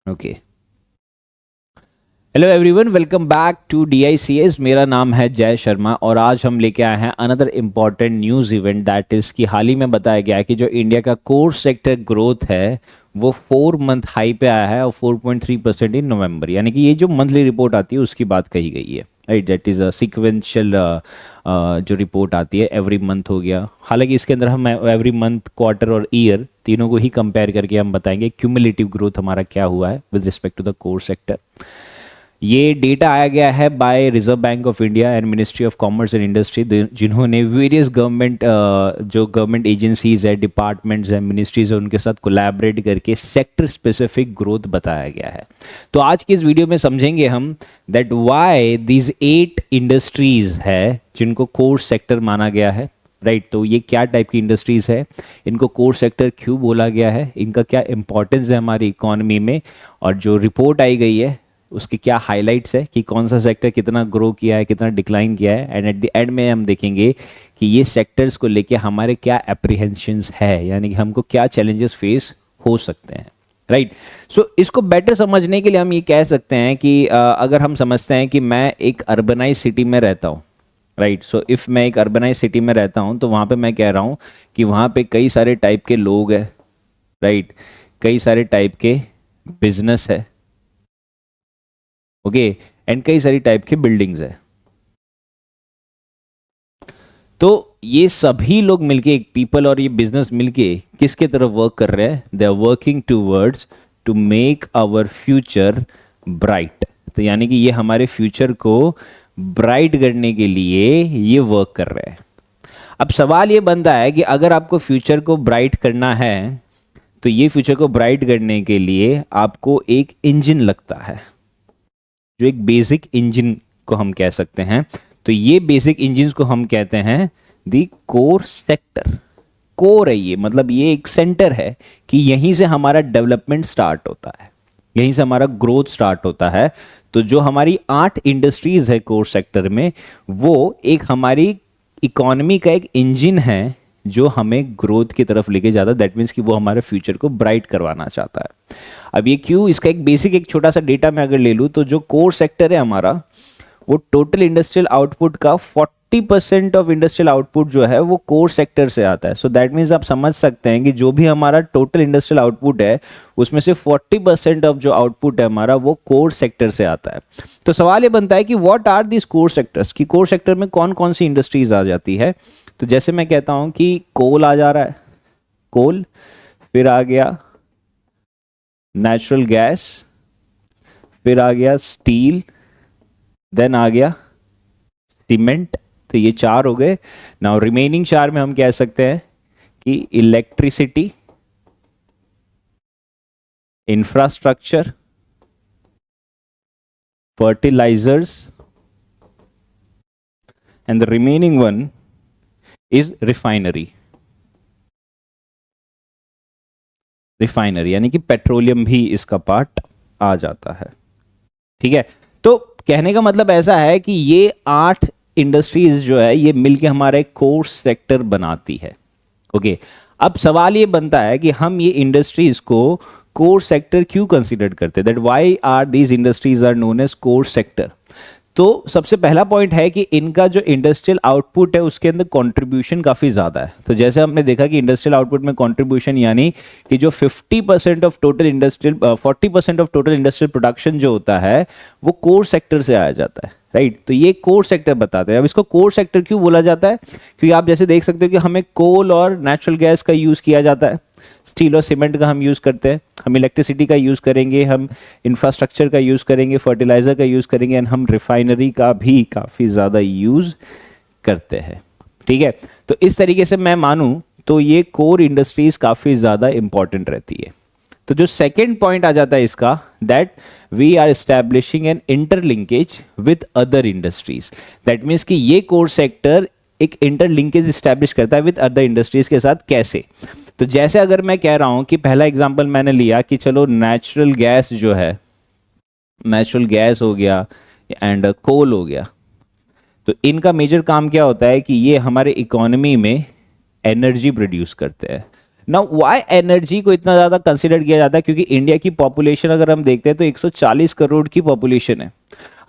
Okay. Hello everyone, welcome back to DICS। मेरा नाम है जय शर्मा और आज हम लेके आए हैं another important news event, that is कि हाल ही में बताया गया है कि जो इंडिया का कोर सेक्टर ग्रोथ है वो 4 मंथ हाई पे आया है और 4.3% इन नवंबर, यानी कि ये जो मंथली रिपोर्ट आती है उसकी बात कही गई है। Right, that is a sequential जो रिपोर्ट आती है एवरी मंथ हो गया। हालांकि इसके अंदर हम एवरी मंथ, क्वार्टर और ईयर तीनों को ही कंपेयर करके हम बताएंगे क्यूमुलेटिव ग्रोथ हमारा क्या हुआ है with respect to the core sector. ये डेटा आया गया है by Reserve Bank of India and Ministry of Commerce and Industry, जिन्होंने वेरियस गवर्नमेंट जो गवर्नमेंट एजेंसीज है, डिपार्टमेंट्स हैं, मिनिस्ट्रीज है, उनके साथ कोलैबोरेट करके सेक्टर स्पेसिफिक ग्रोथ बताया गया है। तो आज की इस वीडियो में समझेंगे हम दैट व्हाई दीज 8 इंडस्ट्रीज है जिनको कोर सेक्टर माना गया है। राइट, तो ये क्या टाइप की इंडस्ट्रीज है, इनको कोर सेक्टर क्यों बोला गया है, इनका क्या इंपॉर्टेंस है हमारी इकोनॉमी में, और जो रिपोर्ट आई गई है उसके क्या हाइलाइट्स है कि कौन सा सेक्टर कितना ग्रो किया है, कितना डिक्लाइन किया है, एंड एट द एंड में हम देखेंगे कि ये सेक्टर्स को लेके हमारे क्या एप्रीहेंशंस है, यानी कि हमको क्या चैलेंजेस फेस हो सकते हैं। राइट, सो इसको बेटर समझने के लिए हम ये कह सकते हैं कि अगर हम समझते हैं कि मैं एक अर्बनाइज सिटी में रहता हूँ। राइट, सो इफ़ मैं एक अर्बनाइज सिटी में रहता हूँ तो वहाँ पे मैं कह रहा हूँ कि वहाँ पे कई सारे टाइप के लोग हैं। राइट, कई सारे टाइप के बिजनेस है। ओके, एंड कई सारी टाइप के बिल्डिंग्स है। तो ये सभी लोग मिलके, एक पीपल और ये बिजनेस मिलके किसके तरफ वर्क कर रहे हैं? They are working towards to make our future bright. तो यानी कि ये हमारे फ्यूचर को ब्राइट करने के लिए ये वर्क कर रहे हैं। अब सवाल ये बनता है कि अगर आपको फ्यूचर को ब्राइट करना है तो ये फ्यूचर को ब्राइट करने के लिए आपको एक इंजन लगता है, जो एक बेसिक इंजन को हम कह सकते हैं। तो ये बेसिक इंजन को हम कहते हैं दी कोर सेक्टर। कोर है ये, मतलब ये एक सेंटर है कि यहीं से हमारा डेवलपमेंट स्टार्ट होता है, यहीं से हमारा ग्रोथ स्टार्ट होता है। तो जो हमारी 8 इंडस्ट्रीज है कोर सेक्टर में, वो एक हमारी इकोनॉमी का एक इंजन है जो हमें ग्रोथ की तरफ लेके जाता है। दैट मीन्स कि वो हमारे फ्यूचर को ब्राइट करवाना चाहता है। अब ये क्यों, इसका एक बेसिक, एक छोटा सा डेटा मैं अगर ले लूँ तो जो कोर सेक्टर है हमारा, वो टोटल इंडस्ट्रियल आउटपुट का 40% ऑफ इंडस्ट्रियल आउटपुट जो है वो कोर सेक्टर से आता है। सो दैट मीन्स आप समझ सकते हैं कि जो भी हमारा टोटल इंडस्ट्रियल आउटपुट है उसमें से 40% ऑफ जो आउटपुट है हमारा वो कोर सेक्टर से आता है। तो सवाल ये बनता है कि what are this core sectors, कि कोर सेक्टर में कौन कौन सी इंडस्ट्रीज आ जाती है। तो जैसे मैं कहता हूं कि कोल आ जा रहा है, कोल, फिर आ गया नेचुरल गैस, फिर आ गया स्टील, देन आ गया सीमेंट। तो ये 4 हो गए। नाउ रिमेनिंग 4 में हम कह सकते हैं कि electricity, infrastructure, fertilizers, and the remaining one is refinery. Refinery यानी कि पेट्रोलियम भी इसका पार्ट आ जाता है। ठीक है, तो कहने का मतलब ऐसा है कि ये 8 इंडस्ट्रीज जो है ये मिलके हमारा एक कोर सेक्टर बनाती है। ओके, अब सवाल ये बनता है कि हम ये इंडस्ट्रीज को कोर सेक्टर क्यों कंसीडर करते हैं, that why are these industries are known as core sector. तो सबसे पहला पॉइंट है कि इनका जो इंडस्ट्रियल आउटपुट है उसके अंदर कंट्रीब्यूशन काफ़ी ज़्यादा है। तो जैसे हमने देखा कि इंडस्ट्रियल आउटपुट में कंट्रीब्यूशन, यानी कि जो 50% of total industrial 40% of total industrial production जो होता है वो कोर सेक्टर से आया जाता है। राइट, तो ये कोर सेक्टर बताते हैं। अब इसको कोर सेक्टर क्यों बोला जाता है, क्योंकि आप जैसे देख सकते हो कि हमें कोल और नेचुरल गैस का यूज़ किया जाता है, स्टील और सीमेंट का हम यूज़ करते हैं, हम इलेक्ट्रिसिटी का यूज़ करेंगे, हम इंफ्रास्ट्रक्चर का यूज़ करेंगे, फर्टिलाइज़र का यूज़ करेंगे, एंड हम रिफाइनरी का भी काफ़ी ज़्यादा यूज़ करते हैं। ठीक है, तो इस तरीके से मैं मानूं तो ये कोर इंडस्ट्रीज काफ़ी ज़्यादा इंपॉर्टेंट रहती है। तो जो सेकेंड पॉइंट आ जाता है इसका, that we are establishing an interlinkage with other industries. That means कि ये कोर सेक्टर एक इंटरलिंकेज स्टैब्लिश करता है विद अदर इंडस्ट्रीज के साथ। कैसे? तो जैसे अगर मैं कह रहा हूं कि पहला एग्जांपल मैंने लिया कि चलो नेचुरल गैस जो है, नेचुरल गैस हो गया एंड कोल हो गया, तो इनका मेजर काम क्या होता है कि ये हमारे इकोनॉमी में एनर्जी प्रोड्यूस करते हैं। नाउ व्हाई एनर्जी को इतना ज़्यादा कंसिडर किया जाता है, क्योंकि इंडिया की पॉपुलेशन अगर हम देखते हैं तो 140 करोड़ की पॉपुलेशन है।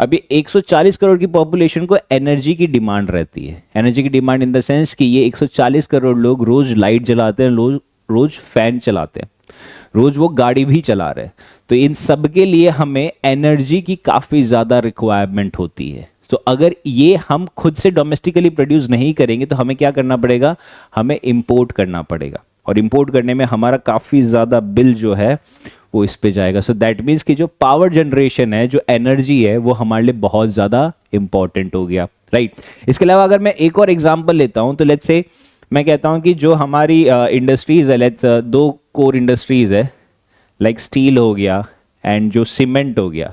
अभी 140 करोड़ की पॉपुलेशन को एनर्जी की डिमांड रहती है। एनर्जी की डिमांड इन द सेंस कि ये 140 करोड़ लोग रोज लाइट जलाते हैं, रोज फैन चलाते हैं, रोज वो गाड़ी भी चला रहे हैं। तो इन सब के लिए हमें एनर्जी की काफ़ी ज़्यादा रिक्वायरमेंट होती है। तो अगर ये हम खुद से डोमेस्टिकली प्रोड्यूस नहीं करेंगे तो हमें क्या करना पड़ेगा, हमें इंपोर्ट करना पड़ेगा, और इंपोर्ट करने में हमारा काफ़ी ज़्यादा बिल जो है वो इस पे जाएगा। सो दैट मीन्स कि जो पावर जनरेशन है, जो एनर्जी है, वो हमारे लिए बहुत ज़्यादा इंपॉर्टेंट हो गया, राइट। इसके अलावा अगर मैं एक और एग्जांपल लेता हूँ तो लेट्स से मैं कहता हूँ कि जो हमारी इंडस्ट्रीज़ है, लेट्स दो कोर इंडस्ट्रीज़ है, लाइक स्टील हो गया एंड जो सीमेंट हो गया,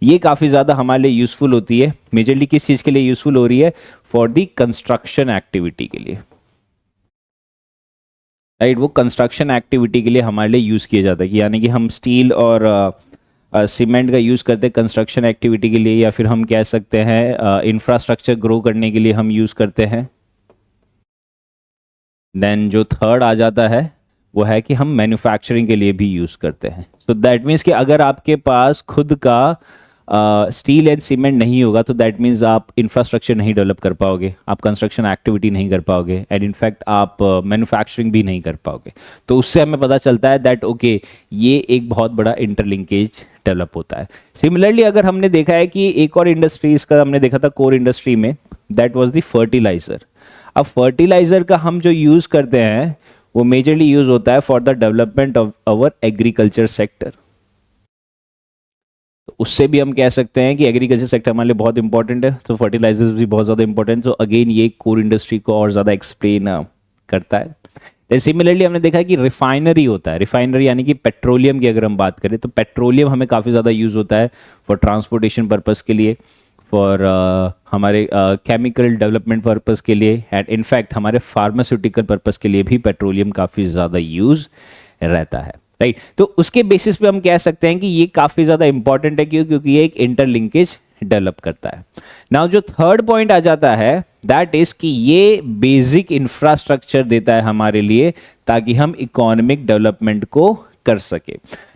ये काफ़ी ज़्यादा हमारे लिए यूज़फुल होती है। मेजरली किस चीज़ के लिए यूज़फुल हो रही है, फॉर दी कंस्ट्रक्शन एक्टिविटी के लिए, राइट। वो कंस्ट्रक्शन एक्टिविटी के लिए हमारे लिए यूज़ किया जाता है, कि यानी कि हम स्टील और सीमेंट का यूज़ करते हैं कंस्ट्रक्शन एक्टिविटी के लिए, या फिर हम कह सकते हैं इंफ्रास्ट्रक्चर ग्रो करने के लिए हम यूज़ करते हैं। देन जो थर्ड आ जाता है वो है कि हम मैन्युफैक्चरिंग के लिए भी यूज़ करते हैं। सो दैट मीन्स कि अगर आपके पास खुद का स्टील एंड सीमेंट नहीं होगा तो दैट मीन्स आप इंफ्रास्ट्रक्चर नहीं डेवलप कर पाओगे, आप कंस्ट्रक्शन एक्टिविटी नहीं कर पाओगे, एंड इनफैक्ट आप मैन्युफैक्चरिंग भी नहीं कर पाओगे। तो उससे हमें पता चलता है दैट ओके, ये एक बहुत बड़ा इंटरलिंकेज डेवलप होता है। सिमिलरली अगर हमने देखा है कि एक और इंडस्ट्रीज का हमने देखा था कोर इंडस्ट्री में, दैट वाज द फर्टिलाइजर। अब फर्टिलाइजर का हम जो यूज़ करते हैं वो मेजरली यूज़ होता है for the development of our agriculture sector. तो उससे भी हम कह सकते हैं कि एग्रीकल्चर सेक्टर हमारे लिए बहुत इंपॉर्टेंट है, तो फर्टिलाइजर्स भी बहुत ज़्यादा इंपॉर्टेंट। तो अगेन ये कोर इंडस्ट्री को और ज़्यादा एक्सप्लेन करता है। तो सिमिलरली हमने देखा है कि रिफाइनरी होता है। रिफाइनरी यानी कि पेट्रोलियम की अगर हम बात करें तो पेट्रोलियम हमें काफ़ी ज़्यादा यूज़ होता है फॉर ट्रांसपोर्टेशन पर्पज़ के लिए, फॉर हमारे केमिकल डेवलपमेंट पर्पज़ के लिए, एंड इनफैक्ट हमारे फार्मास्यूटिकल पर्पज़ के लिए भी पेट्रोलियम काफ़ी ज़्यादा यूज़ रहता है, राइट। तो उसके बेसिस पे हम कह सकते हैं कि ये काफ़ी ज़्यादा इंपॉर्टेंट है, क्योंकि ये एक इंटरलिंकेज डेवलप करता है। नाउ जो थर्ड पॉइंट आ जाता है दैट इज कि ये बेसिक इंफ्रास्ट्रक्चर देता है हमारे लिए ताकि हम इकोनॉमिक डेवलपमेंट को कर सके।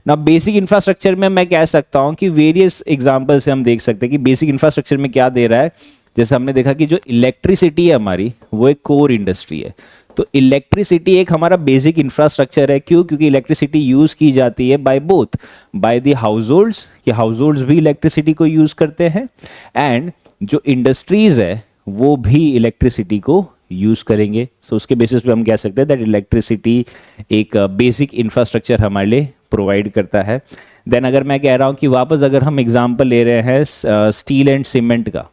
ना बेसिक इंफ्रास्ट्रक्चर में मैं कह सकता हूं कि वेरियस एग्जांपल से हम देख सकते हैं कि बेसिक इंफ्रास्ट्रक्चर में क्या दे रहा है। जैसे हमने देखा कि जो इलेक्ट्रिसिटी है हमारी, वो एक कोर इंडस्ट्री है। तो इलेक्ट्रिसिटी एक हमारा बेसिक इंफ्रास्ट्रक्चर है। क्यों? क्योंकि इलेक्ट्रिसिटी यूज की जाती है by both, by the house holds, कि हाउस होल्ड्स भी इलेक्ट्रिसिटी को यूज करते हैं, एंड जो इंडस्ट्रीज है वो भी इलेक्ट्रिसिटी को यूज करेंगे। सो उसके बेसिस पे हम कह सकते हैं दैट इलेक्ट्रिसिटी एक बेसिक इंफ्रास्ट्रक्चर हमारे लिए प्रोवाइड करता है। देन अगर मैं कह रहा हूँ कि वापस अगर हम एग्जांपल ले रहे हैं स्टील एंड सीमेंट का,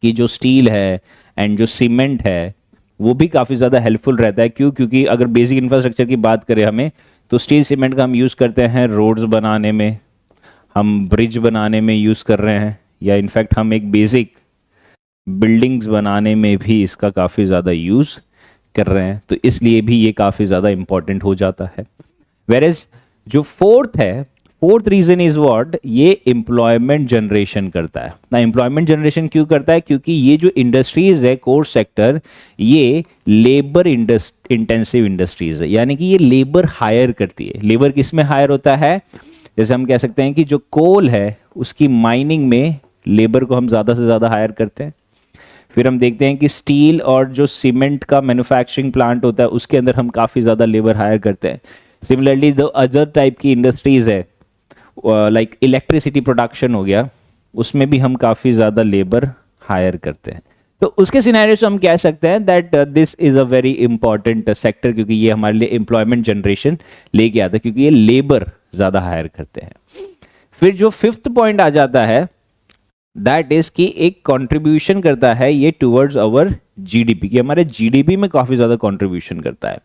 कि जो स्टील है एंड जो सीमेंट है वो भी काफ़ी ज़्यादा हेल्पफुल रहता है। क्यों? क्योंकि अगर बेसिक इंफ्रास्ट्रक्चर की बात करें हमें, तो स्टील सीमेंट का हम यूज़ करते हैं रोड्स बनाने में, हम ब्रिज बनाने में यूज़ कर रहे हैं, या इनफैक्ट हम एक बेसिक बिल्डिंग्स बनाने में भी इसका काफ़ी ज़्यादा यूज़ कर रहे हैं। तो इसलिए भी ये काफ़ी ज़्यादा इंपॉर्टेंट हो जाता है। वेरेज जो फोर्थ है, फोर्थ रीजन इज व्हाट, ये एम्प्लॉयमेंट जनरेशन करता है ना। एम्प्लॉयमेंट जनरेशन क्यों करता है? क्योंकि ये जो इंडस्ट्रीज है कोर सेक्टर, ये लेबर इंटेंसिव इंडस्ट्रीज है, यानी कि ये लेबर हायर करती है। लेबर किस में हायर होता है? जैसे हम कह सकते हैं कि जो कोल है उसकी माइनिंग में लेबर को हम ज़्यादा से ज़्यादा हायर करते हैं। फिर हम देखते हैं कि स्टील और जो सीमेंट का मैन्युफैक्चरिंग प्लांट होता है उसके अंदर हम काफ़ी ज़्यादा लेबर हायर करते हैं। सिमिलरली द अदर टाइप की इंडस्ट्रीज है, लाइक इलेक्ट्रिसिटी प्रोडक्शन हो गया, उसमें भी हम काफ़ी ज़्यादा लेबर हायर करते हैं। तो उसके सिनेरियो से हम कह सकते हैं that this is a very important sector, क्योंकि ये हमारे लिए एम्प्लॉयमेंट जनरेशन लेके आता है, क्योंकि ये लेबर ज़्यादा हायर करते हैं। फिर जो फिफ्थ पॉइंट आ जाता है दैट इज कि एक कंट्रीब्यूशन करता है ये टुवर्ड्स आवर जीडीपी, कि हमारे जीडीपी में काफ़ी ज़्यादा कंट्रीब्यूशन करता है।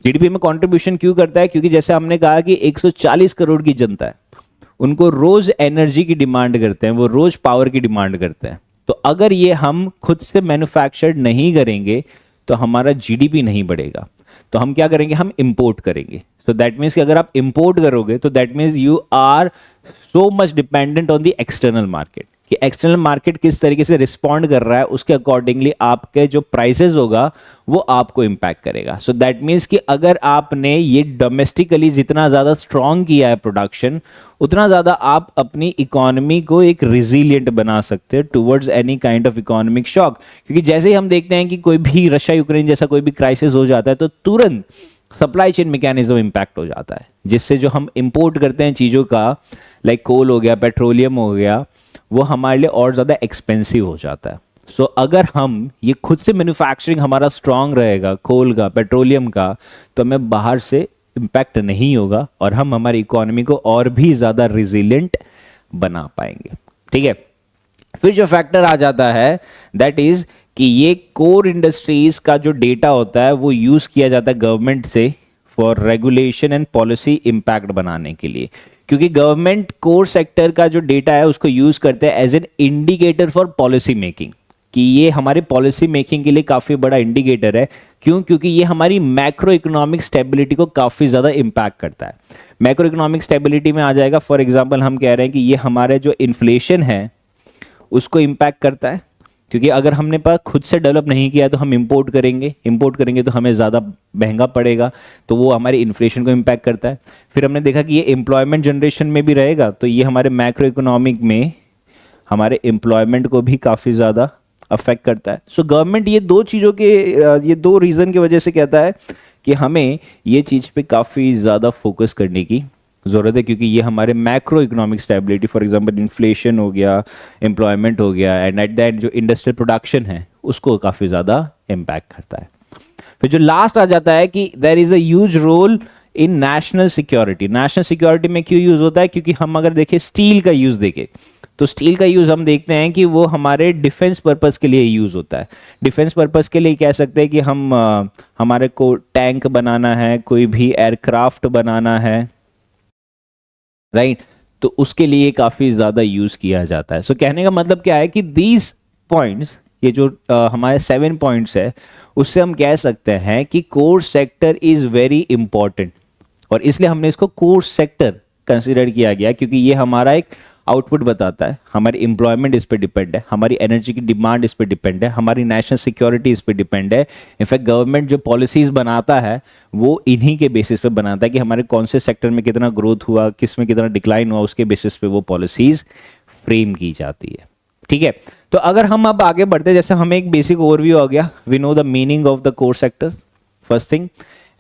जीडीपी में कंट्रीब्यूशन क्यों करता है? क्योंकि जैसे हमने कहा कि 140 करोड़ की जनता है, उनको रोज एनर्जी की डिमांड करते हैं, वो रोज पावर की डिमांड करते हैं। तो अगर ये हम खुद से मैन्युफैक्चर्ड नहीं करेंगे तो हमारा जीडीपी नहीं बढ़ेगा। तो हम क्या करेंगे? हम इंपोर्ट करेंगे। सो दैट मीन्स कि अगर आप इंपोर्ट करोगे तो that means you are so much dependent on the external market, कि एक्सटर्नल मार्केट किस तरीके से रिस्पॉन्ड कर रहा है, उसके अकॉर्डिंगली आपके जो प्राइसेस होगा वो आपको इम्पैक्ट करेगा। सो दैट मीन्स कि अगर आपने ये डोमेस्टिकली जितना ज़्यादा स्ट्रॉन्ग किया है प्रोडक्शन, उतना ज़्यादा आप अपनी इकोनॉमी को एक रिजिलियंट बना सकते हैं towards any kind of economic shock. क्योंकि जैसे ही हम देखते हैं कि कोई भी रशिया यूक्रेन जैसा कोई भी क्राइसिस हो जाता है तो तुरंत सप्लाई चेन मैकेनिज्म इम्पैक्ट हो जाता है, जिससे जो हम इंपोर्ट करते हैं चीज़ों का, लाइक कोल हो गया, पेट्रोलियम हो गया, वो हमारे लिए और ज़्यादा एक्सपेंसिव हो जाता है। सो अगर हम ये खुद से मैन्युफैक्चरिंग हमारा स्ट्रांग रहेगा कोल का, पेट्रोलियम का, तो हमें बाहर से इम्पैक्ट नहीं होगा और हम हमारी इकोनॉमी को और भी ज़्यादा रिजिलियंट बना पाएंगे। ठीक है, फिर जो फैक्टर आ जाता है दैट इज कि ये कोर इंडस्ट्रीज का जो डेटा होता है वो यूज किया जाता है गवर्नमेंट से for regulation and policy impact बनाने के लिए। क्योंकि गवर्नमेंट कोर सेक्टर का जो डेटा है उसको यूज करते हैं as an indicator for policy making, कि ये हमारे पॉलिसी मेकिंग के लिए काफ़ी बड़ा इंडिकेटर है। क्यों? क्योंकि ये हमारी मैक्रो इकोनॉमिक स्टेबिलिटी को काफ़ी ज़्यादा इम्पैक्ट करता है। मैक्रो इकोनॉमिक स्टेबिलिटी में आ जाएगा, फॉर एग्जांपल हम कह रहे हैं कि ये हमारे जो इन्फ्लेशन है उसको इम्पैक्ट करता है, क्योंकि अगर हमने पास खुद से डेवलप नहीं किया तो हम इंपोर्ट करेंगे तो हमें ज़्यादा महंगा पड़ेगा, तो वो हमारे इन्फ्लेशन को इम्पैक्ट करता है। फिर हमने देखा कि ये एम्प्लॉयमेंट जनरेशन में भी रहेगा, तो ये हमारे मैक्रो इकोनॉमिक में हमारे एम्प्लॉयमेंट को भी काफ़ी ज़्यादा अफेक्ट करता है। सो गवर्नमेंट ये दो चीज़ों के, ये दो रीज़न की वजह से कहता है कि हमें ये चीज़ पे काफ़ी ज़्यादा फोकस करने की ज़रूरत है, क्योंकि ये हमारे macro economic stability, for example inflation हो गया, एम्प्लॉयमेंट हो गया, एंड एट द एंड जो इंडस्ट्रियल प्रोडक्शन है उसको काफ़ी ज़्यादा इम्पैक्ट करता है। फिर जो लास्ट आ जाता है कि there is a huge role in national security. National security में क्यों यूज़ होता है? क्योंकि हम अगर देखें स्टील का यूज़ देखें तो स्टील का यूज़ हम देखते हैं कि वो हमारे डिफेंस पर्पस के लिए यूज़ होता है। डिफेंस पर्पस के लिए कह सकते हैं कि हम हमारे को टैंक बनाना है, कोई भी एयरक्राफ्ट बनाना है, राइट, तो उसके लिए काफ़ी ज़्यादा यूज़ किया जाता है। सो कहने का मतलब क्या है कि दीज पॉइंट्स, ये जो हमारे 7 पॉइंट्स है, उससे हम कह सकते हैं कि core sector is very important, और इसलिए हमने इसको कोर सेक्टर कंसिडर किया गया, क्योंकि ये हमारा एक आउटपुट बताता है, हमारी एम्प्लॉयमेंट इस पे डिपेंड है, हमारी एनर्जी की डिमांड इस पे डिपेंड है, हमारी नेशनल सिक्योरिटी इस पे डिपेंड है। इनफैक्ट गवर्नमेंट जो पॉलिसीज बनाता है वो इन्हीं के बेसिस पे बनाता है कि हमारे कौन से सेक्टर में कितना ग्रोथ हुआ, किस में कितना डिक्लाइन हुआ, उसके बेसिस पे वो पॉलिसीज फ्रेम की जाती है। ठीक है, तो अगर हम अब आगे बढ़ते हैं, जैसे हमें एक बेसिक ओवरव्यू आ गया, we know the meaning of the core sectors, first thing,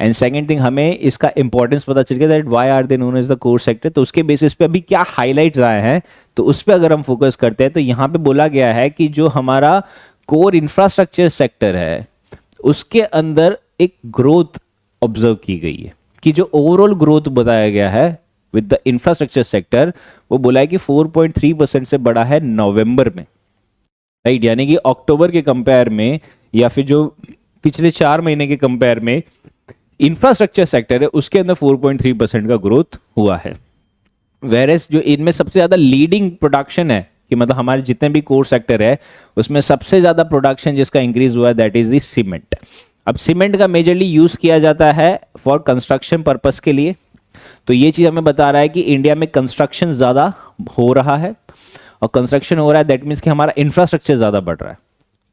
and second thing हमें इसका इंपॉर्टेंस पता चल गया that why are they known as the core sector. तो उसके बेसिस पे अभी क्या हाइलाइट्स आए हैं, तो उस पर अगर हम फोकस करते हैं तो यहाँ पे बोला गया है कि जो हमारा कोर इंफ्रास्ट्रक्चर सेक्टर है उसके अंदर एक ग्रोथ ऑब्जर्व की गई है, कि जो ओवरऑल ग्रोथ बताया गया है विद द इंफ्रास्ट्रक्चर सेक्टर, वो बोला है कि 4.3% से बढ़ा है नवंबर में, राइट, यानी कि अक्टूबर के कंपेयर में या फिर जो पिछले 4 महीने के कंपेयर में इंफ्रास्ट्रक्चर सेक्टर है उसके अंदर 4.3% का ग्रोथ हुआ है। वेरेस जो इनमें सबसे ज्यादा लीडिंग प्रोडक्शन है, कि मतलब हमारे जितने भी कोर सेक्टर है उसमें सबसे ज्यादा प्रोडक्शन जिसका इंक्रीज हुआ है दैट इज द सीमेंट। अब सीमेंट का मेजरली यूज किया जाता है फॉर कंस्ट्रक्शन पर्पस के लिए, तो ये चीज हमें बता रहा है कि इंडिया में कंस्ट्रक्शन ज्यादा हो रहा है, और कंस्ट्रक्शन हो रहा है दैट मीन्स कि हमारा इंफ्रास्ट्रक्चर ज्यादा बढ़ रहा है।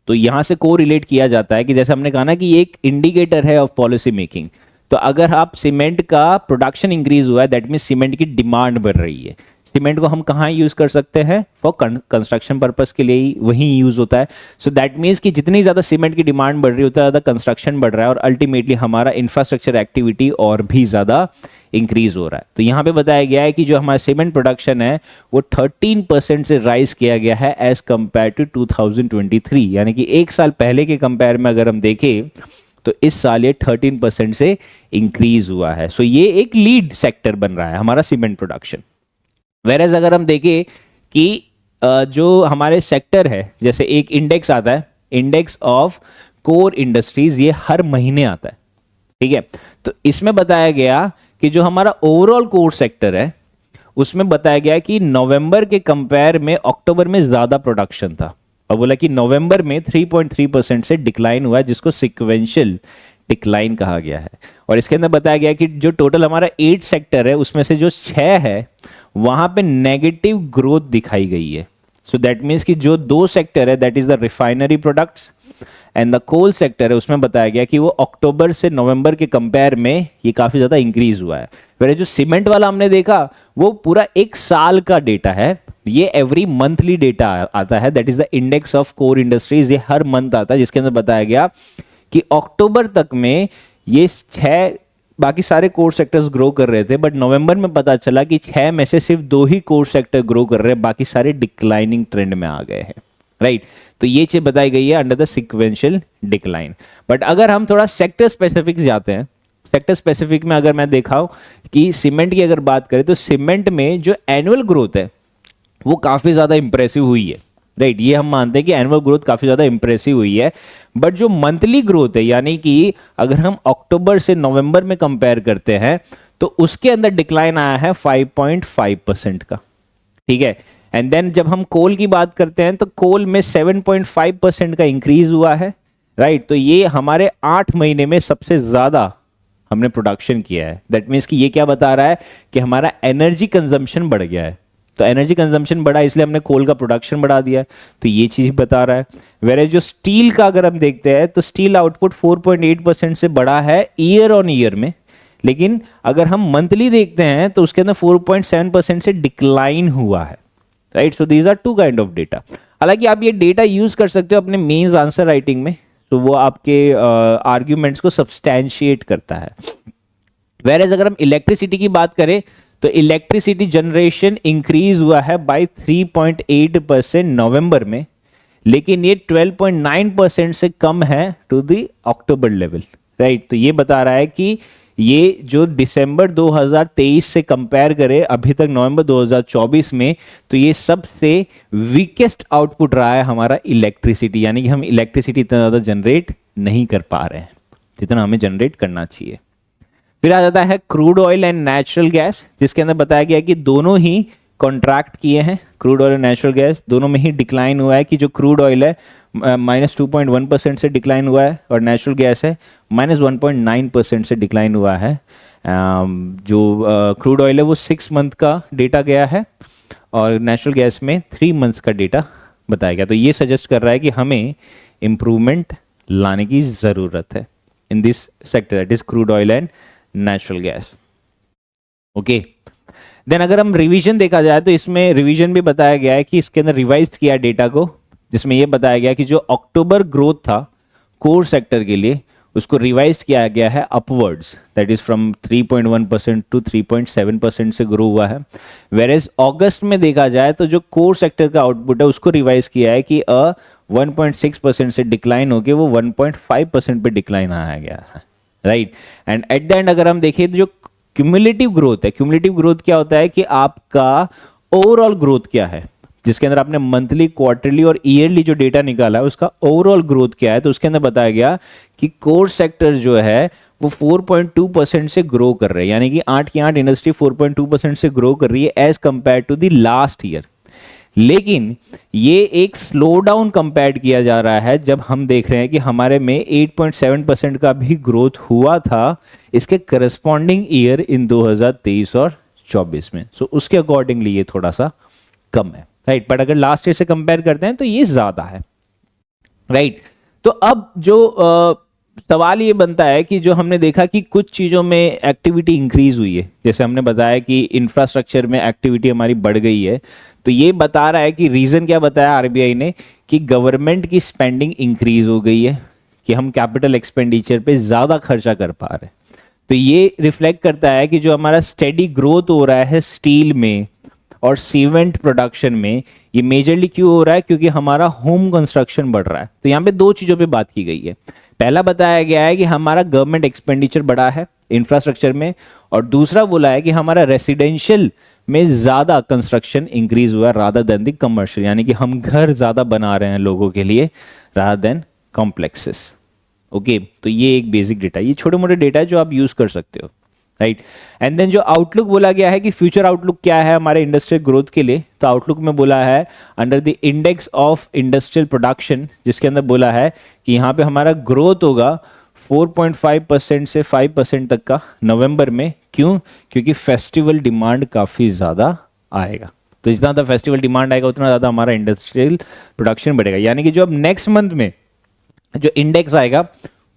तो यहां से को रिलेट किया जाता है कि जैसे हमने कहा ना कि ये एक इंडिकेटर है ऑफ पॉलिसी मेकिंग, तो अगर आप सीमेंट का प्रोडक्शन इंक्रीज हुआ है दैट मीन सीमेंट की डिमांड बढ़ रही है। सीमेंट को हम कहाँ यूज कर सकते हैं? फॉर कंस्ट्रक्शन पर्पस के लिए ही वही यूज होता है। सो दैट मीन्स कि जितनी ज्यादा सीमेंट की डिमांड बढ़ रही होता है, ज्यादा कंस्ट्रक्शन बढ़ रहा है, और अल्टीमेटली हमारा इंफ्रास्ट्रक्चर एक्टिविटी और भी ज्यादा इंक्रीज हो रहा है। तो यहाँ पे बताया गया है कि जो हमारा सीमेंट प्रोडक्शन है वो 13% से राइज किया गया है एज कंपेयर टू 2023, यानी कि एक साल पहले के कंपेयर में अगर हम देखें तो इस साल ये 13% से इंक्रीज हुआ है। सो ये एक लीड सेक्टर बन रहा है हमारा सीमेंट प्रोडक्शन। वेरेज अगर हम देखें कि जो हमारे सेक्टर है, जैसे एक इंडेक्स आता है, इंडेक्स ऑफ कोर इंडस्ट्रीज, ये हर महीने आता है, ठीक है, तो इसमें बताया गया कि जो हमारा ओवरऑल कोर सेक्टर है उसमें बताया गया कि नवंबर के कंपेयर में अक्टूबर में ज्यादा प्रोडक्शन था, और बोला कि नवंबर में 3.3% से डिक्लाइन हुआ है, जिसको सिक्वेंशियल डिक्लाइन कहा गया है। और इसके अंदर बताया गया कि जो टोटल हमारा 8 सेक्टर है उसमें से जो 6 है वहां पे नेगेटिव ग्रोथ दिखाई गई है। सो दैट मीन्स कि जो दो सेक्टर है, that is the refinery products and the coal sector है, उसमें बताया गया कि वो अक्टूबर से नवंबर के कंपेयर में ये काफी ज्यादा इंक्रीज हुआ है। वैसे जो सीमेंट वाला हमने देखा वो पूरा एक साल का डेटा है, ये एवरी मंथली डेटा आता है, that is the index of core industries, ये हर मंथ आता है, जिसके अंदर बताया गया कि अक्टूबर तक में ये 6, बाकी सारे कोर सेक्टर्स ग्रो कर रहे थे, बट नवंबर में पता चला कि 6 में से सिर्फ 2 ही कोर सेक्टर ग्रो कर रहे हैं, बाकी सारे डिक्लाइनिंग ट्रेंड में आ गए हैं, राइट। तो ये चीज बताई गई है under the sequential decline. But अगर हम थोड़ा सेक्टर स्पेसिफिक जाते हैं, सेक्टर स्पेसिफिक में अगर मैं देखा कि सीमेंट की अगर बात करें तो सीमेंट में जो एनुअल ग्रोथ है वो काफी ज्यादा इंप्रेसिव हुई है, राइट। ये हम मानते हैं कि एनुअल ग्रोथ काफी ज्यादा इंप्रेसिव हुई है, बट जो मंथली ग्रोथ है, यानी कि अगर हम अक्टूबर से नवंबर में कंपेयर करते हैं तो उसके अंदर डिक्लाइन आया है 5.5% का, ठीक है। एंड देन जब हम कोल की बात करते हैं तो कोल में 7.5% का इंक्रीज हुआ है, राइट। तो ये हमारे 8 महीने में सबसे ज्यादा हमने प्रोडक्शन किया है। दैट मीन्स कि ये क्या बता रहा है कि हमारा एनर्जी कंजम्पशन बढ़ गया है, तो एनर्जी कंजम्पशन बढ़ा इसलिए हमने कोल का प्रोडक्शन बढ़ा दिया है, तो ये चीज बता रहा है। वेरे जो स्टील का अगर हम देखते हैं तो स्टील आउटपुट 4.8% से बढ़ा है ईयर ऑन ईयर में, लेकिन अगर हम मंथली देखते हैं तो उसके अंदर 4.7% से डिक्लाइन हुआ है, right. So these are two kind of data. हालांकि आप ये डेटा यूज कर सकते हो अपने मेंस आंसर राइटिंग में, तो वो आपके आर्ग्यूमेंट्स को सब्सटैंशिएट करता है। वेरेज अगर हम इलेक्ट्रिसिटी की बात करें तो इलेक्ट्रिसिटी जनरेशन इंक्रीज हुआ है बाय 3.8% नवंबर में, लेकिन ये 12.9% से कम है to the October level, right. तो ये बता रहा है कि ये जो दिसंबर 2023 से कंपेयर करें अभी तक नवंबर 2024 में, तो ये सबसे वीकेस्ट आउटपुट रहा है हमारा इलेक्ट्रिसिटी, यानी कि हम इलेक्ट्रिसिटी इतना ज़्यादा जनरेट नहीं कर पा रहे हैं जितना हमें जनरेट करना चाहिए। फिर आ जाता है crude oil and natural gas, जिसके अंदर बताया गया कि दोनों ही कॉन्ट्रैक्ट किए हैं, क्रूड ऑयल और नेचुरल गैस दोनों में ही डिक्लाइन हुआ है, कि जो क्रूड ऑयल है -2.1% से डिक्लाइन हुआ है और नेचुरल गैस है -1.9% से डिक्लाइन हुआ है। जो क्रूड ऑयल है वो 6 मंथ का डेटा गया है और नेचुरल गैस में 3 मंथ्स का डेटा बताया गया। तो ये सजेस्ट कर रहा है कि हमें इम्प्रूवमेंट लाने की ज़रूरत है in this sector, that is crude oil and natural gas, okay. Then अगर हम रिवीजन देखा जाए तो इसमें रिवीजन भी बताया गया है कि इसके अंदर रिवाइज किया डेटा को, जिसमें यह बताया गया कि जो अक्टूबर ग्रोथ था कोर सेक्टर के लिए उसको रिवाइज किया गया है upwards, that is from 3.1% to 3.7% से ग्रो हुआ है। वेरेज अगस्त में देखा जाए तो जो कोर सेक्टर का आउटपुट है उसको रिवाइज किया है कि 1.6% से डिक्लाइन होकर वो 1.5% पे डिक्लाइन आया गया है, right. And at the end अगर हम देखें तो जो क्यूमुलेटिव ग्रोथ है, क्यूमुलेटिव ग्रोथ क्या होता है कि आपका ओवरऑल ग्रोथ क्या है, जिसके अंदर आपने मंथली, क्वार्टरली और ईयरली जो डेटा निकाला है उसका ओवरऑल ग्रोथ क्या है, तो उसके अंदर बताया गया कि कोर सेक्टर जो है वो 4.2% से ग्रो कर रहे हैं, यानी कि 8 की 8 इंडस्ट्री 4.2% से ग्रो कर रही है as compare to the last year. लेकिन ये एक स्लो डाउन कंपेयर किया जा रहा है जब हम देख रहे हैं कि हमारे में 8.7% का भी ग्रोथ हुआ था इसके करस्पॉन्डिंग ईयर इन 2023 और 24 में। सो उसके अकॉर्डिंगली ये थोड़ा सा कम है, राइट। बट अगर लास्ट ईयर से कंपेयर करते हैं तो ये ज्यादा है, राइट। तो अब जो सवाल ये बनता है कि जो हमने देखा कि कुछ चीज़ों में एक्टिविटी इंक्रीज हुई है, जैसे हमने बताया कि इंफ्रास्ट्रक्चर में एक्टिविटी हमारी बढ़ गई है, तो ये बता रहा है कि रीज़न क्या बताया आरबीआई ने कि गवर्नमेंट की स्पेंडिंग इंक्रीज हो गई है, कि हम कैपिटल एक्सपेंडिचर पे ज़्यादा खर्चा कर पा रहे हैं। तो ये रिफ्लेक्ट करता है कि जो हमारा स्टेडी ग्रोथ हो रहा है स्टील में और सीमेंट प्रोडक्शन में, ये मेजरली क्यों हो रहा है, क्योंकि हमारा होम कंस्ट्रक्शन बढ़ रहा है। तो यहाँ पे 2 चीज़ों पे बात की गई है। पहला बताया गया है कि हमारा गवर्नमेंट एक्सपेंडिचर बढ़ा है इंफ्रास्ट्रक्चर में, और दूसरा बोला है कि हमारा रेसिडेंशियल में ज़्यादा कंस्ट्रक्शन इंक्रीज हुआ रादर देन द कमर्शियल, यानी कि हम घर ज़्यादा बना रहे हैं लोगों के लिए रादर देन कॉम्प्लेक्सेस, ओके। तो ये एक बेसिक डेटा, ये छोटे मोटे डेटा है जो आप यूज़ कर सकते हो, राइट। एंड देन जो आउटलुक बोला गया है कि फ्यूचर आउटलुक क्या है हमारे इंडस्ट्रियल ग्रोथ के लिए, तो आउटलुक में बोला है under the index of industrial production, जिसके अंदर बोला है कि यहाँ पे हमारा ग्रोथ होगा 4.5% से 5% तक का नवंबर में। क्यों? क्योंकि फेस्टिवल डिमांड काफ़ी ज़्यादा आएगा, तो जितना ज़्यादा फेस्टिवल डिमांड आएगा उतना ज़्यादा हमारा इंडस्ट्रियल प्रोडक्शन बढ़ेगा। यानी कि जो अब नेक्स्ट मंथ में जो इंडेक्स आएगा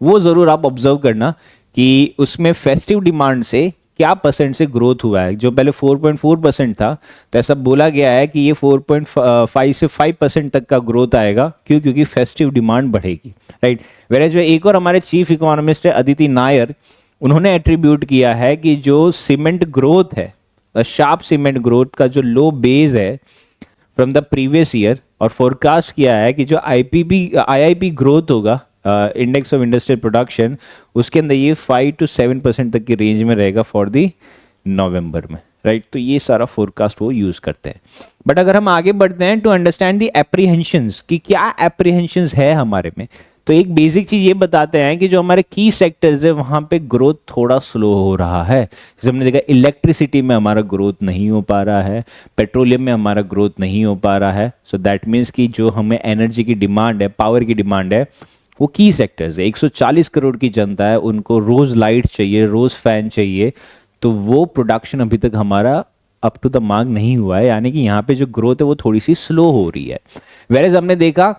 वो ज़रूर आप ऑब्जर्व करना कि उसमें फेस्टिव डिमांड से क्या परसेंट से ग्रोथ हुआ है। जो पहले 4.4% था, तो ऐसा बोला गया है कि ये 4.5 से 5% तक का ग्रोथ आएगा। क्यों? क्योंकि फेस्टिव डिमांड बढ़ेगी, राइट। वेरे जो एक और हमारे चीफ इकोनॉमिस्ट है अदिति नायर, उन्होंने एट्रीब्यूट किया है कि जो सीमेंट ग्रोथ है, शार्प सीमेंट ग्रोथ का जो लो बेस है फ्रॉम द प्रीवियस ईयर, और फोरकास्ट किया है कि जो आईआईपी ग्रोथ होगा, इंडेक्स ऑफ इंडस्ट्रियल प्रोडक्शन, उसके अंदर ये 5 to 7% तक की रेंज में रहेगा फॉर दी नवंबर में, राइट। तो ये सारा फोरकास्ट वो यूज करते हैं। बट अगर हम आगे बढ़ते हैं टू अंडरस्टैंड दी एप्रीहेंशंस, कि क्या एप्रीहेंशंस है हमारे में, तो एक बेसिक चीज ये बताते हैं कि जो हमारे की सेक्टर्स है वहां पे ग्रोथ थोड़ा स्लो हो रहा है। जैसे हमने देखा इलेक्ट्रिसिटी में हमारा ग्रोथ नहीं हो पा रहा है, पेट्रोलियम में हमारा ग्रोथ नहीं हो पा रहा है। सो दैट मीन्स कि जो हमें एनर्जी की डिमांड है, पावर की डिमांड है, वो की सेक्टर्स है। 140 करोड़ की जनता है, उनको रोज लाइट चाहिए, रोज फैन चाहिए, तो वो प्रोडक्शन अभी तक हमारा अप टू द मार्क नहीं हुआ है। यानी कि यहाँ पे जो ग्रोथ है वो थोड़ी सी स्लो हो रही है। वेरेज हमने देखा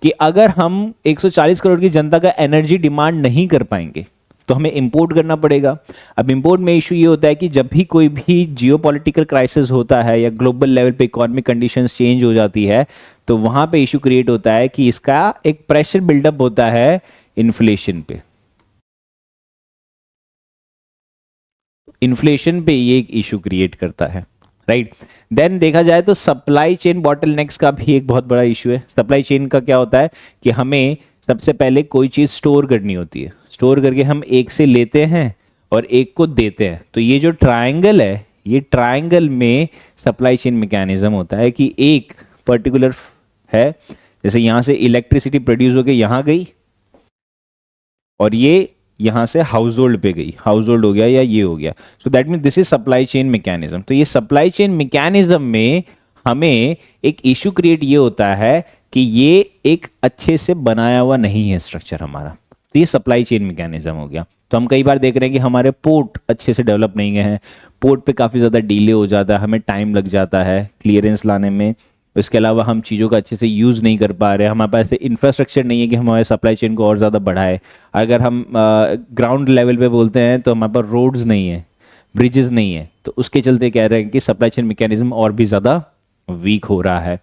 कि अगर हम 140 करोड़ की जनता का एनर्जी डिमांड नहीं कर पाएंगे तो हमें इंपोर्ट करना पड़ेगा। अब इंपोर्ट में इशू ये होता है कि जब भी कोई भी जियोपॉलिटिकल क्राइसिस होता है या ग्लोबल लेवल पे इकोनॉमिक कंडीशंस चेंज हो जाती है, तो वहां पे इशू क्रिएट होता है कि इसका एक प्रेशर बिल्डअप होता है इन्फ्लेशन पे। इन्फ्लेशन पे ये एक इशू क्रिएट करता है, राइट। देन देखा जाए तो सप्लाई चेन बॉटलनेक्स का भी एक बहुत बड़ा इशू है। सप्लाई चेन का क्या होता है कि हमें सबसे पहले कोई चीज़ स्टोर करनी होती है, स्टोर करके हम एक से लेते हैं और एक को देते हैं। तो ये जो ट्रायंगल है, ये ट्रायंगल में सप्लाई चेन मैकेनिज्म होता है कि एक पर्टिकुलर है, जैसे यहाँ से इलेक्ट्रिसिटी प्रोड्यूस होकर यहाँ गई और ये यहाँ से हाउस होल्ड पे गई, हाउस होल्ड हो गया या ये हो गया। So that mean this is supply chain mechanism. तो ये सप्लाई चेन मैकेनिज्म में हमें एक इशू क्रिएट ये होता है कि ये एक अच्छे से बनाया हुआ नहीं है स्ट्रक्चर हमारा। तो ये सप्लाई चेन मैकेनिज्म हो गया। तो हम कई बार देख रहे हैं कि हमारे पोर्ट अच्छे से डेवलप नहीं गए हैं, पोर्ट पे काफ़ी ज़्यादा डिले हो जाता है, हमें टाइम लग जाता है क्लियरेंस लाने में। इसके अलावा हम चीज़ों का अच्छे से यूज़ नहीं कर पा रहे, हमारे पास इंफ्रास्ट्रक्चर नहीं है कि हमारे सप्लाई चेन को और ज़्यादा बढ़ाए। अगर हम ग्राउंड लेवल पे बोलते हैं तो हमारे पास रोड्स नहीं है, ब्रिजेस नहीं है, तो उसके चलते कह रहे हैं कि सप्लाई चेन मैकेनिज्म और भी ज़्यादा वीक हो रहा है।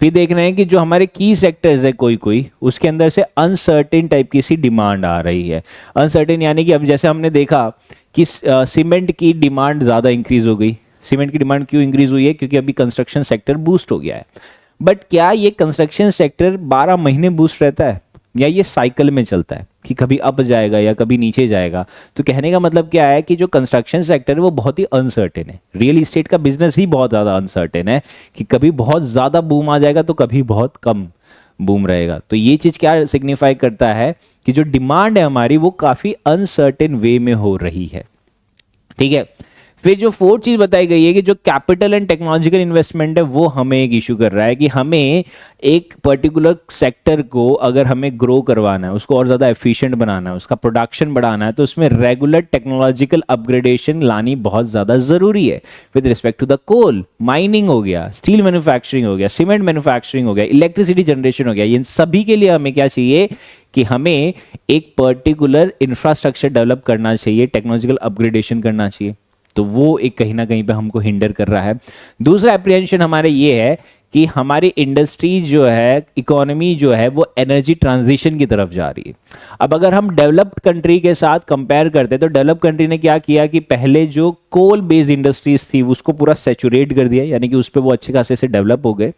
फिर देख रहे हैं कि जो हमारे की सेक्टर्स है कोई कोई, उसके अंदर से अनसर्टेन टाइप की सी डिमांड आ रही है। अनसर्टेन यानी कि अब जैसे हमने देखा कि सीमेंट की डिमांड ज़्यादा इंक्रीज हो गई। सीमेंट की डिमांड क्यों इंक्रीज हुई है? क्योंकि अभी कंस्ट्रक्शन सेक्टर बूस्ट हो गया है। बट क्या ये कंस्ट्रक्शन सेक्टर 12 महीने बूस्ट रहता है या ये साइकिल में चलता है कि कभी अप जाएगा या कभी नीचे जाएगा? तो कहने का मतलब क्या है कि जो कंस्ट्रक्शन सेक्टर है वो बहुत ही अनसर्टेन है। रियल इस्टेट का बिजनेस ही बहुत ज़्यादा अनसर्टेन है कि कभी बहुत ज़्यादा बूम आ जाएगा तो कभी बहुत कम बूम रहेगा। तो ये चीज़ क्या सिग्निफाई करता है कि जो डिमांड है हमारी वो काफ़ी अनसर्टेन वे में हो रही है। ठीक है। फिर जो फोर्थ चीज बताई गई है कि जो कैपिटल एंड टेक्नोलॉजिकल इन्वेस्टमेंट है वो हमें एक इशू कर रहा है कि हमें एक पर्टिकुलर सेक्टर को अगर हमें ग्रो करवाना है, उसको और ज़्यादा एफिशिएंट बनाना है, उसका प्रोडक्शन बढ़ाना है, तो उसमें रेगुलर टेक्नोलॉजिकल अपग्रेडेशन लानी बहुत ज़्यादा ज़रूरी है। With respect to the coal, mining हो गया, स्टील मैन्युफैक्चरिंग हो गया, सीमेंट मैन्युफैक्चरिंग हो गया, इलेक्ट्रिसिटी जनरेशन हो गया, इन सभी के लिए हमें क्या चाहिए कि हमें एक पर्टिकुलर इंफ्रास्ट्रक्चर डेवलप करना चाहिए, टेक्नोलॉजिकल अपग्रेडेशन करना चाहिए। तो वो एक कहीं ना कहीं पे हमको हिंडर कर रहा है। दूसरा एप्रीहेंशन हमारे ये है कि हमारी इंडस्ट्री जो है, इकोनॉमी जो है, वो एनर्जी ट्रांजिशन की तरफ जा रही है। अब अगर हम डेवलप्ड कंट्री के साथ कंपेयर करते हैं तो डेवलप कंट्री ने क्या किया कि पहले जो कोल बेस्ड इंडस्ट्रीज थी उसको पूरा सैचुरेट कर दिया, यानी कि उस पर वो अच्छे खासे से डेवलप हो गए।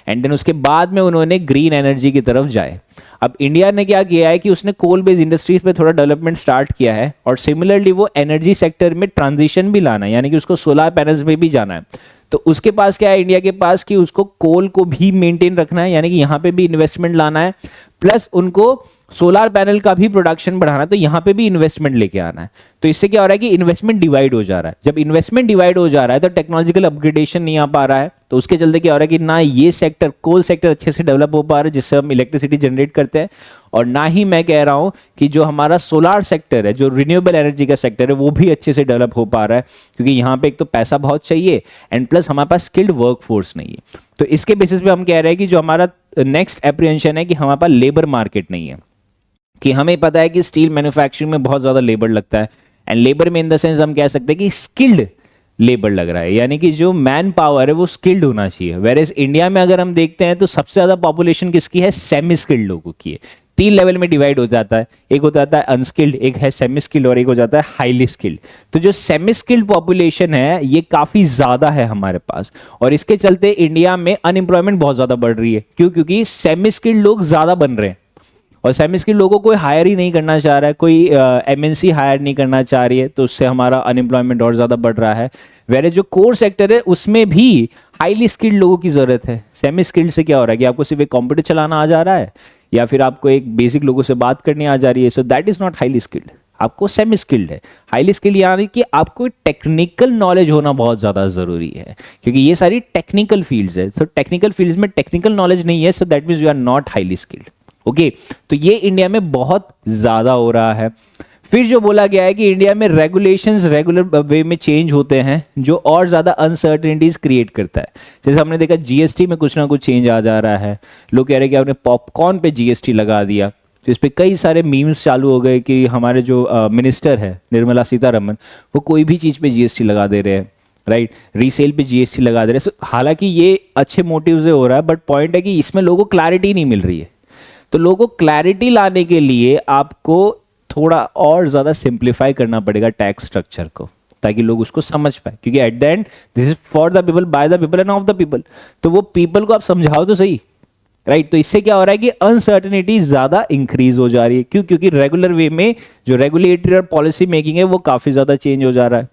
एंड देन उसके बाद में उन्होंने ग्रीन एनर्जी की तरफ जाए। अब इंडिया ने क्या किया है कि उसने कोल बेस्ड इंडस्ट्रीज पे थोड़ा डेवलपमेंट स्टार्ट किया है और सिमिलरली वो एनर्जी सेक्टर में ट्रांजिशन भी लाना है, यानी कि उसको सोलर पैनल्स में भी जाना है। तो उसके पास क्या है इंडिया के पास कि उसको कोल को भी मेंटेन रखना है, यानी कि यहाँ पे भी इन्वेस्टमेंट लाना है, प्लस उनको सोलार पैनल का भी प्रोडक्शन बढ़ाना है तो यहाँ पे भी इन्वेस्टमेंट लेके आना है। तो इससे क्या हो रहा है कि इन्वेस्टमेंट डिवाइड हो जा रहा है। जब इन्वेस्टमेंट डिवाइड हो जा रहा है तो टेक्नोलॉजिकल अपग्रेडेशन नहीं आ पा रहा है, तो उसके चलते क्या हो रहा है कि ना ये सेक्टर कोल सेक्टर अच्छे से डेवलप हो पा रहा है जिससे हम इलेक्ट्रिसिटी जनरेट करते हैं, और ना ही मैं कह रहा हूँ कि जो हमारा सोलार सेक्टर है, जो रिन्यूएबल एनर्जी का सेक्टर है, वो भी अच्छे से डेवलप हो पा रहा है, क्योंकि यहाँ पे एक तो पैसा बहुत चाहिए एंड प्लस हमारे पास स्किल्ड वर्क फोर्स नहीं है। तो इसके बेसिस पे हम कह रहे हैं कि जो हमारा नेक्स्ट एप्रीहेंशन है कि हमारे पास लेबर मार्केट नहीं है, कि हमें पता है कि स्टील मैन्युफैक्चरिंग में बहुत ज़्यादा लेबर लगता है, एंड लेबर में इन द सेंस हम कह सकते हैं कि स्किल्ड लेबर लग रहा है, यानी कि जो मैन पावर है वो स्किल्ड होना चाहिए। वेरेज इंडिया में अगर हम देखते हैं तो सबसे ज़्यादा पॉपुलेशन किसकी है, सेमी स्किल्ड लोगों की है। 3 लेवल में डिवाइड हो जाता है, एक हो जाता है अनस्किल्ड, एक है सेमी स्किल्ड और एक हो जाता है हाईली स्किल्ड। तो जो सेमी स्किल्ड पॉपुलेशन है ये काफ़ी ज़्यादा है हमारे पास, और इसके चलते इंडिया में अनएम्प्लॉयमेंट बहुत ज़्यादा बढ़ रही है। क्यों? क्योंकि सेमी स्किल्ड लोग ज़्यादा बन रहे हैं और सेमी स्किल्ड लोगों को हायर ही नहीं करना चाह रहा है, कोई एमएनसी हायर नहीं करना चाह रही है, तो उससे हमारा अनएम्प्लॉयमेंट और ज़्यादा बढ़ रहा है। वेरे जो कोर सेक्टर है उसमें भी हाईली स्किल्ड लोगों की ज़रूरत है। सेमी स्किल्ड से क्या हो रहा है कि आपको सिर्फ एक कंप्यूटर चलाना आ जा रहा है या फिर आपको एक बेसिक लोगों से बात करनी आ जा रही है, so that is not highly skilled, आपको सेमी स्किल्ड है। हाईली स्किल्ड यानी कि आपको टेक्निकल नॉलेज होना बहुत ज़्यादा ज़रूरी है, क्योंकि ये सारी टेक्निकल फील्ड्स है। तो टेक्निकल फील्ड्स में टेक्निकल नॉलेज नहीं है, so that means you are not highly skilled. Okay, तो ये इंडिया में बहुत ज़्यादा हो रहा है। फिर जो बोला गया है कि इंडिया में रेगुलेशंस रेगुलर वे में चेंज होते हैं, जो और ज़्यादा अनसर्टेनिटीज क्रिएट करता है। जैसे हमने देखा जीएसटी में कुछ ना कुछ चेंज आ जा रहा है, लोग कह रहे हैं कि आपने पॉपकॉर्न पे जीएसटी लगा दिया, तो इस पर कई सारे मीम्स चालू हो गए कि हमारे जो मिनिस्टर है निर्मला सीतारमन, वो कोई भी चीज़ पे जीएसटी लगा दे रहे हैं, राइट, रीसेल पे जीएसटी लगा दे रहे हैं। हालांकि ये अच्छे मोटिव से हो रहा है, बट पॉइंट है कि इसमें लोगों को क्लैरिटी नहीं मिल रही है। तो लोगों को क्लैरिटी लाने के लिए आपको थोड़ा और ज़्यादा सिंप्लीफाई करना पड़ेगा टैक्स स्ट्रक्चर को, ताकि लोग उसको समझ पाए, क्योंकि at the end this is for the people, by the people end of the people. तो वो पीपल को आप समझाओ तो सही, राइट। तो इससे क्या हो रहा है कि अनसर्टेनिटी ज़्यादा इंक्रीज हो जा रही है। क्यों? क्योंकि रेगुलर वे में जो रेगुलेटरी और पॉलिसी मेकिंग है वो काफ़ी ज़्यादा चेंज हो जा रहा है।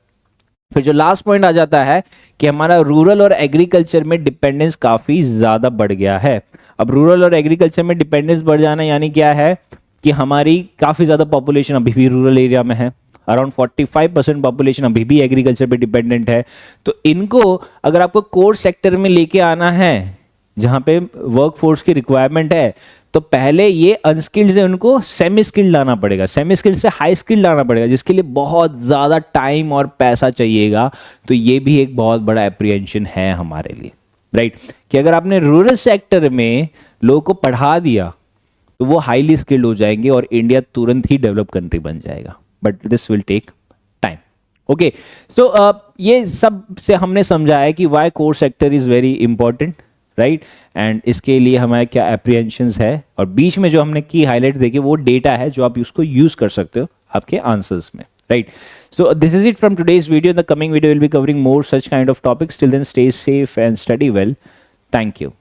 फिर जो लास्ट पॉइंट आ जाता है कि हमारा रूरल और एग्रीकल्चर में डिपेंडेंस काफ़ी ज़्यादा बढ़ गया है। अब रूरल और एग्रीकल्चर में डिपेंडेंस बढ़ जाना यानी क्या है कि हमारी काफ़ी ज़्यादा पॉपुलेशन अभी भी रूरल एरिया में है, अराउंड 45% पॉपुलेशन अभी भी एग्रीकल्चर पे डिपेंडेंट है। तो इनको अगर आपको कोर सेक्टर में लेके आना है जहाँ पे वर्कफोर्स की रिक्वायरमेंट है, तो पहले ये अनस्किल्ड से उनको सेमी स्किल्ड लाना पड़ेगा, सेमी स्किल्ड से हाई स्किल्ड लाना पड़ेगा, जिसके लिए बहुत ज़्यादा टाइम और पैसा चाहिएगा। तो ये भी एक बहुत बड़ा एप्रीहेंशन है हमारे लिए, राइट, कि अगर आपने रूरल सेक्टर में लोगों को पढ़ा दिया तो वो हाईली स्किल्ड हो जाएंगे और इंडिया तुरंत ही डेवलप कंट्री बन जाएगा, but this will take time. Okay, so ये सब से हमने समझा है कि why core sector is very important, right, and इसके लिए हमारे क्या एप्रीहेंशंस है, और बीच में जो हमने की हाईलाइट देखी वो डेटा है जो आप उसको यूज कर सकते हो आपके आंसर्स में, right. So this is it from today's video. In the coming video we'll be covering more such kind of topics. Till then, stay safe and study well. Thank you.